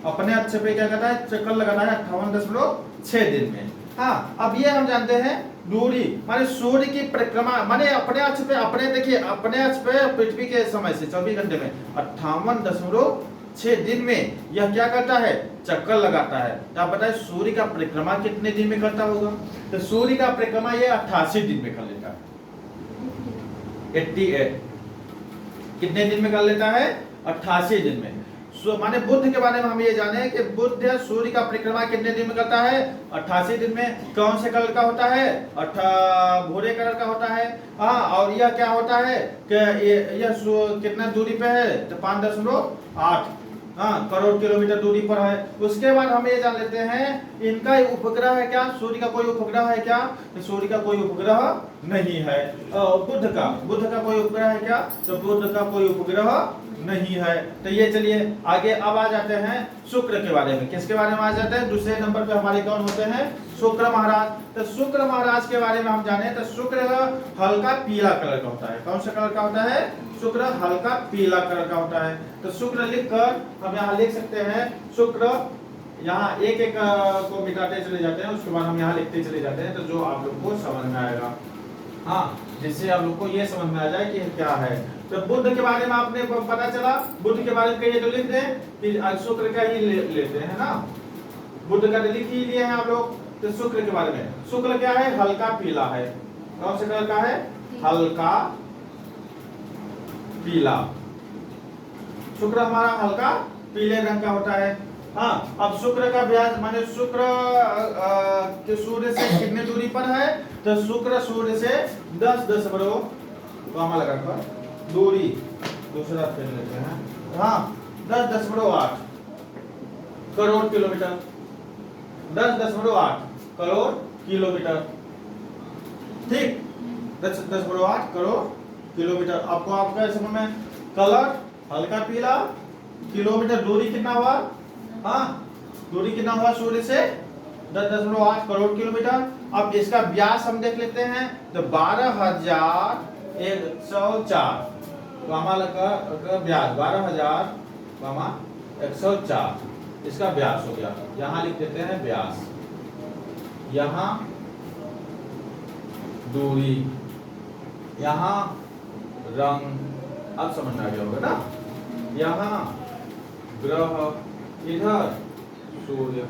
अपने अक्ष पे क्या करता है, चक्कर लगाता है 58.6 दिन में। हाँ अब ये हम जानते हैं दूरी माने सूर्य की परिक्रमा, माने अपने अक्ष पे, अपने देखिए अपने अक्ष पे पृथ्वी के समय से 24 घंटे में 58.6 दिन में यह क्या करता है, चक्कर लगाता है। तो आप बताइए सूर्य का परिक्रमा कितने दिन में करता होगा। तो सूर्य का परिक्रमा ये 88 दिन में कर लेता है, 88 कितने दिन में कर लेता है, 88 दिन में। माने बुध के बारे में हम ये जाने कि बुध सूर्य का परिक्रमा कितने दिन में करता है, 88 दिन में। कौन से कलर का होता है, भूरे कलर का होता है। हाँ और यह क्या होता है कि यह कितना दूरी पे है, तो 5.8 करोड़ किलोमीटर दूरी पर है। उसके बाद हम ये जान लेते हैं इनका उपग्रह है क्या, सूर्य का कोई उपग्रह है क्या, तो सूर्य का कोई उपग्रह नहीं है। बुध का कोई उपग्रह है क्या, तो बुध का कोई उपग्रह नहीं है। तो ये चलिए आगे अब आ जाते हैं शुक्र के बारे में। किसके बारे में आ जाते हैं, दूसरे नंबर पे हमारे कौन होते हैं, शुक्र महाराज। तो शुक्र महाराज के बारे में हम जाने तो शुक्र हल्का पीला कलर का होता है। कौन सा कलर का होता है, शुक्र हल्का पीला कलर का होता है। तो शुक्र लिखकर हम यहाँ लिख सकते हैं शुक्र, यहाँ एक एक को मिटाते चले जाते हैं, उसके बाद हम यहाँ लिखते चले जाते हैं, तो जो आप लोग को समझ में आएगा। हाँ जिससे आप लोग को ये समझ में आ जाए कि क्या है। तो बुध के बारे में आपने पता चला, बुध के बारे में कहिए तो लिख दें कि शुक्र का ही लेते हैं ना, बुध का लिख ही लिए हैं आप लोग। तो शुक्र के बारे में, शुक्र क्या है, हल्का पीला है। कौन से कलर का है, हल्का पीला। शुक्र हमारा हल्का पीले रंग का होता है। हाँ अब शुक्र का व्यास माने शुक्र के सूर्य से कितने दूरी पर है, तो शुक्र सूर्य से 10 लगाकर दूरी, दूसरा फेर लेते हैं। हाँ 10.8 करोड़ किलोमीटर, 10.8 करोड़ किलोमीटर, ठीक 10.8 करोड़ किलोमीटर। आपको आपका समझ में कलर हल्का पीला किलोमीटर दूरी कितना हुआ? हाँ, दूरी कितना हुआ सूर्य से? 10.8 करोड़ किलोमीटर। अब इसका व्यास हम देख लेते हैं, तो 12,104 का व्यास 12,104 इसका व्यास हो गया। यहां लिख देते हैं व्यास, यहां दूरी, यहां रंग, अब समझ में आ गया होगा ना। यहाँ ग्रह, इधर सूर्य,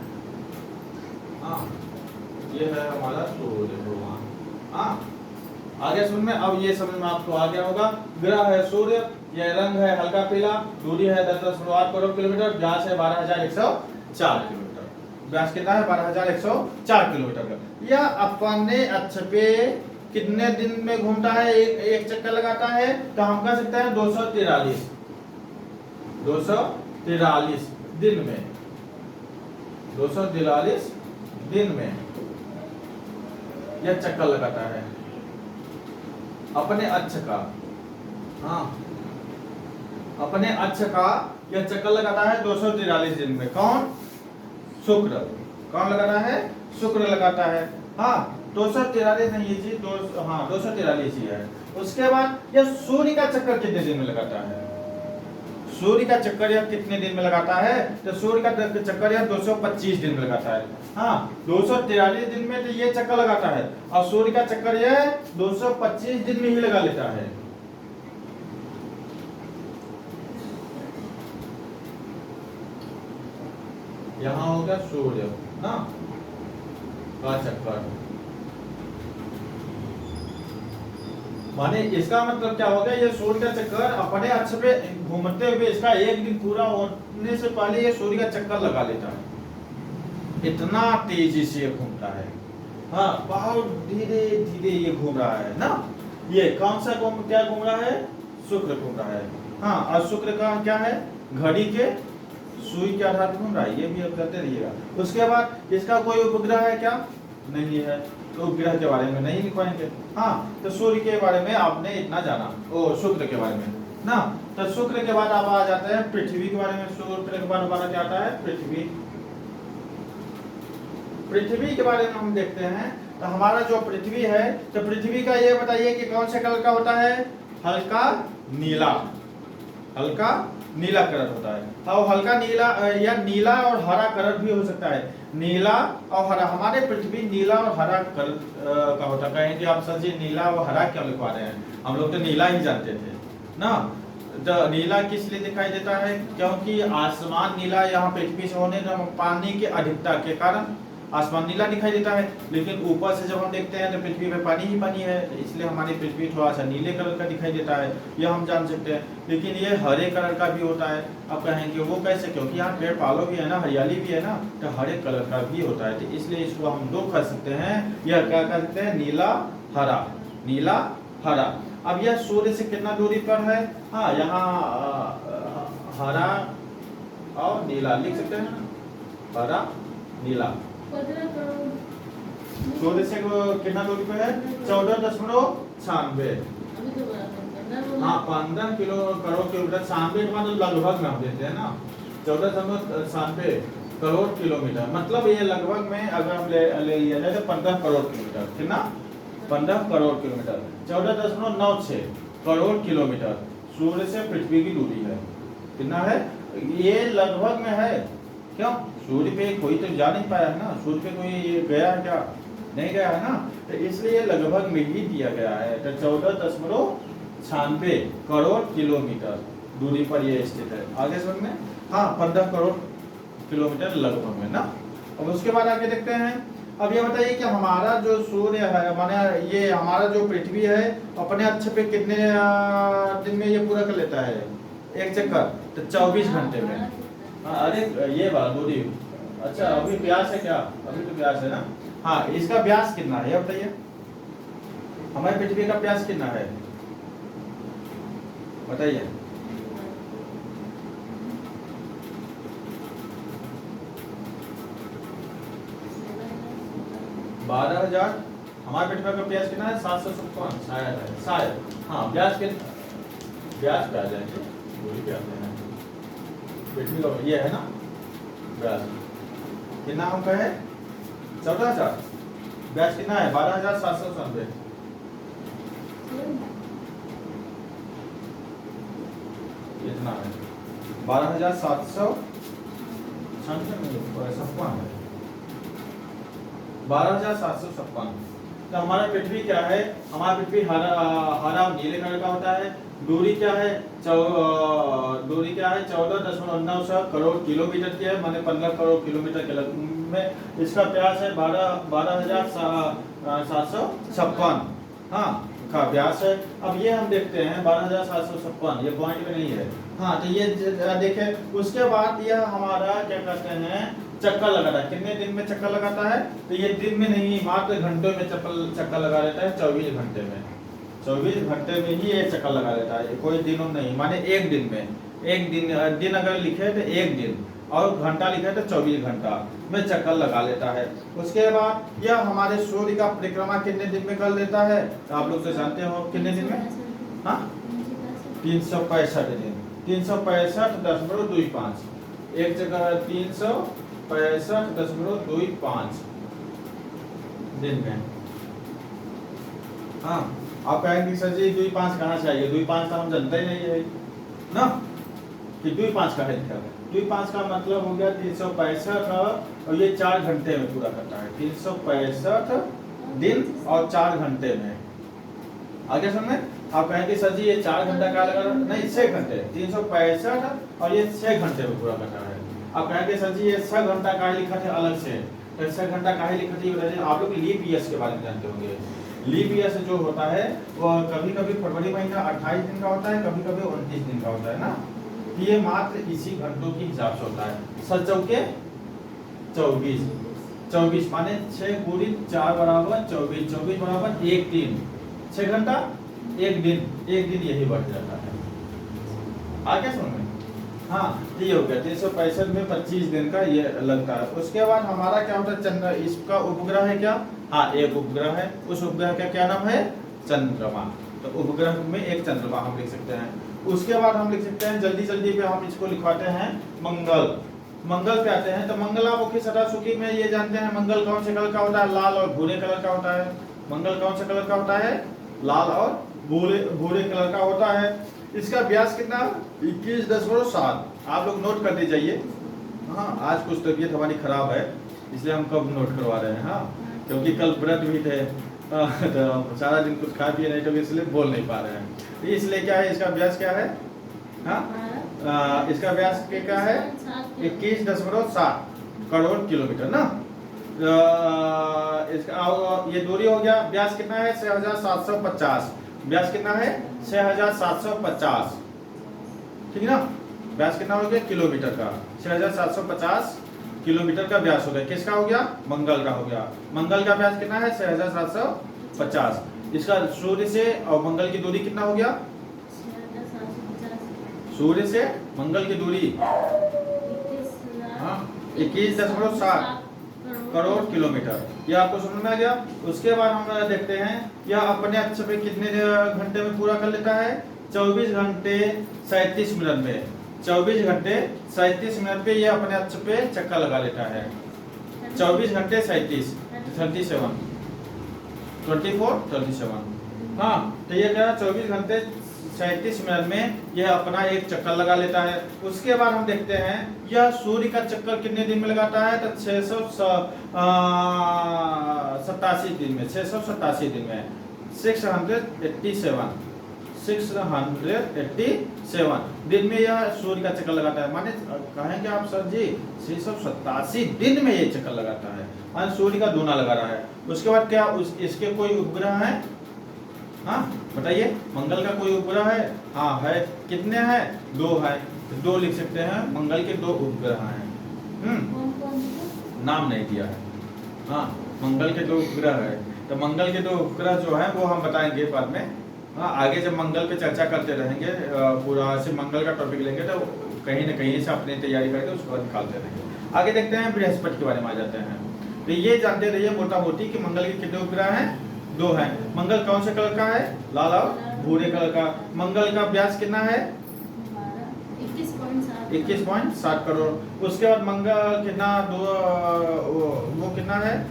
हाँ ये है हमारा सूर्य भगवान। हाँ आगे समझ में, अब ये समझ में आपको आ गया होगा। ग्रह है सूर्य, ये रंग है हल्का पीला, दूरी है 10.8 करोड़ किलोमीटर, व्यास है 12,104 किलोमीटर। व्यास कितना है? 12,104 किलोमीटर का। यह अपने अक्ष पे कितने दिन में घूमता है? एक चक्कर लगाता है, तो हम कह सकते हैं 243 दिन में, 243 दिन में यह चक्कर लगाता है अपने अक्ष का। हाँ, अपने अक्ष का यह चक्कर लगाता है 243 दिन में। कौन? शुक्र। कौन लगाता है? शुक्र लगाता है। हाँ 243 नहीं, ये चीज 243 ही है। उसके बाद यह सूर्य का चक्कर कितने दिन में लगाता है? सूर्य का चक्कर यह कितने दिन में लगाता है? तो सूर्य का चक्कर यह 225 दिन में लगाता है। हाँ 243 दिन में तो ये चक्कर लगाता है, और सूर्य का चक्कर यह 225 दिन में ही लगा लेता है। यहाँ हो गया सूर्य ना का चक्कर, माने इसका मतलब क्या हो गया? ये सूर्य का चक्कर अपने अक्ष पे घूमते हुए इसका एक दिन पूरा होने से पहले ये सूर्य का चक्कर लगा लेता है। इतना तेजी से ये घूमता है। हाँ बहुत धीरे धीरे ये घूम रहा है ना। ये कौन सा क्या घूम रहा है? शुक्र घूम रहा है। हाँ और शुक्र का क्या है? घड़ी के सुई के आधार पर घूम रहा है, ये भी अब करते रहिएगा। उसके बाद इसका कोई उपग्रह है क्या? नहीं है, तो उपग्रह के बारे में नहीं लिखवाएंगे। हाँ तो सूर्य के बारे में आपने इतना जाना, ओ शुक्र के बारे में ना। तो शुक्र के बाद आप आ जाते हैं पृथ्वी के बारे में। शुक्र के बाद हमारा क्या आता है? पृथ्वी। पृथ्वी के बारे में हम देखते हैं, तो हमारा जो पृथ्वी है, तो पृथ्वी का ये बताइए कि कौन से कलर का होता है? हल्का नीला, हल्का नीला कलर होता है। और हल्का नीला या नीला और हरा कलर भी हो सकता है। नीला और हरा, हमारे पृथ्वी नीला और हरा कलर का होता है। कहेंगे आप सर जी नीला और हरा क्यों लिखवा रहे हैं? हम लोग तो नीला ही जानते थे ना। तो नीला किस लिए दिखाई देता है? क्योंकि आसमान नीला यहाँ पृथ्वी से होने पानी की अधिकता के कारण आसमान नीला दिखाई देता है। लेकिन ऊपर से जब हम देखते हैं तो पृथ्वी पे पानी ही पानी है, तो इसलिए हमारी पृथ्वी थोड़ा सा नीले कलर का दिखाई देता है, यह हम जान सकते हैं। लेकिन ये हरे कलर का भी होता है। अब कहेंगे वो कैसे? क्योंकि यहाँ पेड़ पालो भी है ना, हरियाली भी है ना, तो हरे कलर का भी होता है। तो इसलिए इसको हम दो कह सकते हैं। यह क्या कह सकते हैं? नीला हरा, नीला हरा। अब यह सूर्य से कितना दूरी पर है? हाँ यहाँ हरा और नीला लिख सकते हैं, हरा नीला। 15 करोड़। सूर्य से कितना दूरी पे है? 14.96। अभी तो बड़ा है। हाँ 15 करोड़ किलोमीटर। 96 का मतलब लगभग में हम देते हैं ना, 14.96 करोड़ किलोमीटर। मतलब ये लगभग में अगर हम ले लिया जाए तो 15 करोड़ किलोमीटर। कितना? 15 करोड़ किलोमीटर। 14.96 करोड़ किलोमीटर सूर्य से पृथ्वी की दूरी है। कितना है? ये लगभग में है। क्यों? सूर्य पे कोई तो जा नहीं पाया है ना, सूर्य पे कोई गया है क्या? नहीं गया है ना, तो इसलिए लगभग में ही दिया गया है। तो 14.96 करोड़ किलोमीटर दूरी पर ये स्थित है। आगे समझ में? हाँ 15 करोड़ किलोमीटर लगभग में ना। अब उसके बाद आगे देखते हैं। अब ये बताइए कि हमारा जो सूर्य है, माने ये हमारा जो पृथ्वी है, अपने अक्ष पे कितने दिन में ये पूरा कर लेता है एक चक्कर? तो 24 घंटे में। अरे ये बात दूरी, अच्छा अभी व्यास है क्या? अभी तो व्यास है ना। हाँ इसका व्यास कितना है ये बताइए? हमारे पृथ्वी का व्यास कितना है बताइए? 12,000। हमारे पृथ्वी का व्यास कितना है? 757 शायद है, शायद। हाँ व्यास के व्यास पे आ जाएंगे। दूरी पे आते हैं। पृथ्वी का ये है ना व्यास, कितना अंक है 14,000। व्यास कितना है 12,790। इतना है 12,756 है, 12,756। तो हमारा पृथ्वी क्या है, हमारा पृथ्वी हरा हरा नीले कलर का होता है। दूरी क्या है, दूरी क्या है 14.9 करोड़ किलोमीटर की है, माने 15 करोड़ किलोमीटर के में। इसका व्यास है 12,756। हाँ का व्यास है। अब ये हम देखते हैं 12,756, ये पॉइंट में नहीं है। हाँ तो ये देखें, उसके बाद यह हमारा क्या कहते हैं चक्कर लगाता है। कितने दिन में चक्कर लगाता है, तो ये दिन में नहीं मात्र घंटों में चक्कर लगा लेता है। 24 घंटे में, 24 घंटे में ही ये चक्कर लगा लेता है, कोई दिनों नहीं। माने एक दिन में, एक दिन अगर लिखे तो एक दिन, और घंटा लिखे तो 24 घंटा में चक्कर लगा लेता है। उसके बाद यह हमारे सूर्य का परिक्रमा कितने दिन में कर लेता है, तो आप लोग तो जानते हो कितने दिन में। हाँ 365 दिन, 365.25, एक जगह 365.25 दिन में। हाँ आप कहेंगे सर जी 25 कहाँ से आइए, 25 तो हम जानते ही नहीं है ना कि 25 का है क्या। 25 का मतलब हो गया 365 और ये 4 घंटे में पूरा करता है। 365 दिन और 4 घंटे में। आगे समझे, आप कहेंगे सर जी ये 4 घंटा का लगा, नहीं 6 घंटे, 365 और ये 6 घंटे में पूरा करता है। आप कहेंगे सर जी ये 6 घंटा का लिखा थे अलग से, तो 6 घंटा का लिखा थे बताइए। आप लोग लीप ईयर्स के बारे में जानते होंगे। लीप ईयर्स जो होता है वो कभी कभी फरवरी महीना 28 दिन का होता है, कभी कभी 29 दिन का होता है ना। ये मात्र इसी घंटों के हिसाब से होता है। 7 चौके 24, 24 माने 6 गुणित 4 बराबर 24, 24 बराबर 1 दिन, 6 घंटा 1 दिन, 1 दिन यही बढ़ जाता है। आगे समझ में। हाँ ये हो गया 365 में 25 दिन का ये लगता है। उसके बाद हमारा क्या होता है चंद्र, इसका उपग्रह है क्या, हाँ एक उपग्रह है। उस उपग्रह का क्या नाम है, चंद्रमा। तो उपग्रह में एक चंद्रमा हम लिख सकते हैं। उसके बाद हम लिख सकते हैं जल्दी जल्दी पे हम इसको लिखवाते हैं मंगल। मंगल पे आते हैं तो मंगलामुखी सदासुखी में ये जानते हैं मंगल कौन से कलर का होता है, लाल और भूरे कलर का होता है। मंगल कौन से कलर का होता है, लाल और भूरे कलर का होता है। इसका व्यास कितना 21.7। आप लोग नोट कर दीजिए। हाँ आज कुछ तबीयत हमारी खराब है इसलिए हम कब नोट करवा रहे हैं। हाँ क्योंकि कल व्रत भी थे तो सारा दिन कुछ खा पिए नहीं तो इसलिए बोल नहीं पा रहे हैं। तो इसलिए क्या है, इसका व्यास क्या है, हाँ इसका व्यास क्या है 21.7 करोड़ किलोमीटर ना। इसका ये दूरी हो गया। व्यास कितना है 6,750। व्यास कितना है 6,750, ठीक है ना। व्यास कितना हो गया किलोमीटर का, 6,750 किलोमीटर का व्यास हो गया। किसका हो गया, मंगल का हो गया। मंगल का व्यास कितना है 6,750। इसका सूर्य से और मंगल की दूरी कितना हो गया, सूर्य से मंगल की दूरी 21.7 करोड़ किलोमीटर। यह आपको समझ में आ गया। उसके बाद हम देखते हैं यह अपने अक्ष पे कितने घंटे में पूरा कर लेता है, 24 घंटे 37 मिनट में। 24 घंटे 37 मिनट पे यह अपने अक्ष पे चक्कर लगा लेता है। 24 घंटे 37 24 हाँ तो ये क्या 24 घंटे 37 मिनट में यह अपना एक चक्कर लगा लेता है। उसके बाद हम देखते हैं यह सूर्य का चक्कर कितने दिन में लगाता है, तो 687 दिन में, 687 दिन में 687 दिन में यह सूर्य का चक्कर लगाता है। माने कहेंगे आप सर जी 687 दिन में ये चक्कर लगाता है, मान सूर्य का दूना लगा रहा है। उसके बाद क्या इसके कोई उपग्रह है, हाँ बताइए मंगल का कोई उपग्रह है, हाँ है। कितने हैं, 2 है, 2 लिख सकते हैं। मंगल के 2 उपग्रह हैं। नाम नहीं दिया है। हाँ मंगल के 2 उपग्रह है। तो मंगल के 2 उपग्रह जो है वो हम बताएंगे बाद में। हाँ आगे जब मंगल पे चर्चा करते रहेंगे, पूरा से मंगल का टॉपिक लेंगे तो कहीं ना कहीं से अपनी तैयारी करके उसके बाद निकालते रहेंगे। आगे देखते हैं बृहस्पति के बारे में आ जाते हैं। तो ये जानते रहिए मोटा मोटी कि मंगल के कितने उपग्रह हैं, 2 हैं। मंगल कौन से कलर का है, लाल और भूरे कलर का। मंगल का व्यास कितना है 21.7 करोड़। उसके बाद मंगल कितना वो कितना है?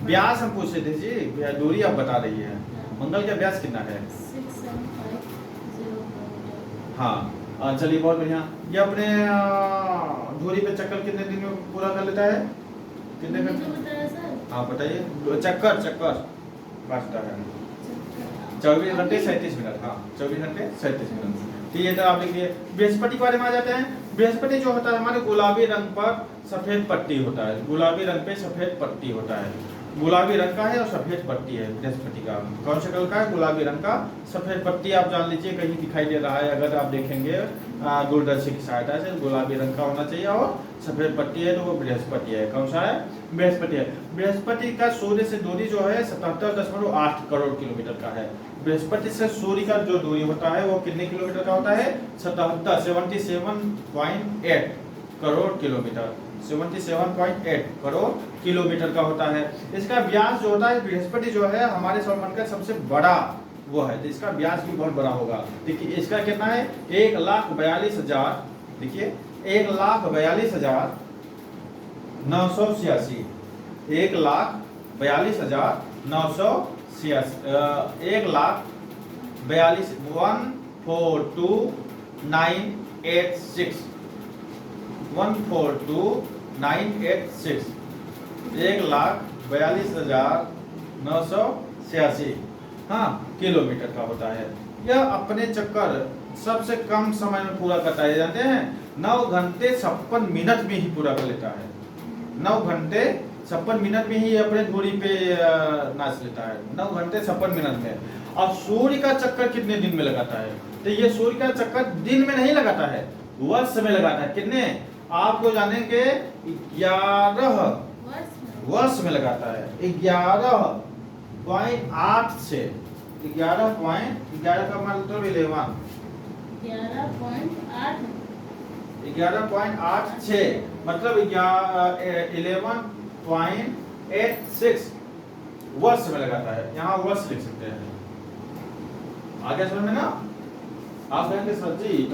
व्यास हम पूछे थे जी, दूरी आप बता रही है। मंगल का व्यास कितना है? 6750 हाँ चलिए बहुत बढ़िया। ये अपने धुरी पे चक्कर कितने दिन में पूरा कर लेता है? कितने किलोमीटर घंटे? बताया सर? हाँ बताइए। चक्कर काटता है 24 घंटे 37 मिनट। हाँ 24 घंटे 37 मिनट। तो ये तो आप लिखिए। बृहस्पति के बारे में आ जाते हैं। बृहस्पति जो होता है हमारे गुलाबी रंग पर सफेद पट्टी होता है। गुलाबी रंग पे सफेद पट्टी होता है। गुलाबी रंग का है और सफेद पट्टी है बृहस्पति का। कौन से कलर का है? गुलाबी रंग का सफेद पट्टी। आप जान लीजिए कहीं दिखाई दे रहा है, अगर आप देखेंगे दूरदर्शी की सहायता से गुलाबी रंग का होना चाहिए और सफेद पट्टी है तो वो बृहस्पति है। कौन सा है? बृहस्पति है। बृहस्पति का सूर्य से दूरी जो है 77.8 करोड़ किलोमीटर का है। बृहस्पति से सूर्य का जो दूरी होता है वो कितने किलोमीटर का होता है? 77.8 करोड़ किलोमीटर। 77.8 करोड़ किलोमीटर का होता है। इसका व्यास जो होता है, बृहस्पति जो है हमारे सौरमंडल का सबसे बड़ा वो है, तो इसका व्यास भी बहुत बड़ा होगा। देखिए इसका कितना है? 1,42,000। देखिए 1,42,986। 1,42,986। 1,42,142,986। 142,986 1,42,986 हाँ किलोमीटर का होता है। यह अपने चक्कर सबसे कम समय में पूरा करता है। जानते हैं 9 घंटे 56 मिनट में ही पूरा कर लेता है। 9 घंटे 56 मिनट में ही अपने धुरी पे नाच लेता है। 9 घंटे 56 मिनट में। और सूर्य का चक्कर कितने दिन में लगाता है? तो ये सूर्य का चक्कर दिन में नहीं लगाता है, वर्ष में लगाता है। कितने आपको जानेंगे? 11 वर्ष में लगाता है। 11.8 से 11 का मतलब 11 11.86 मतलब 11.86 वर्ष में लगाता है। यहाँ वर्ष लिख सकते हैं। आगे समझ में ना? आप कहेंगे सर जी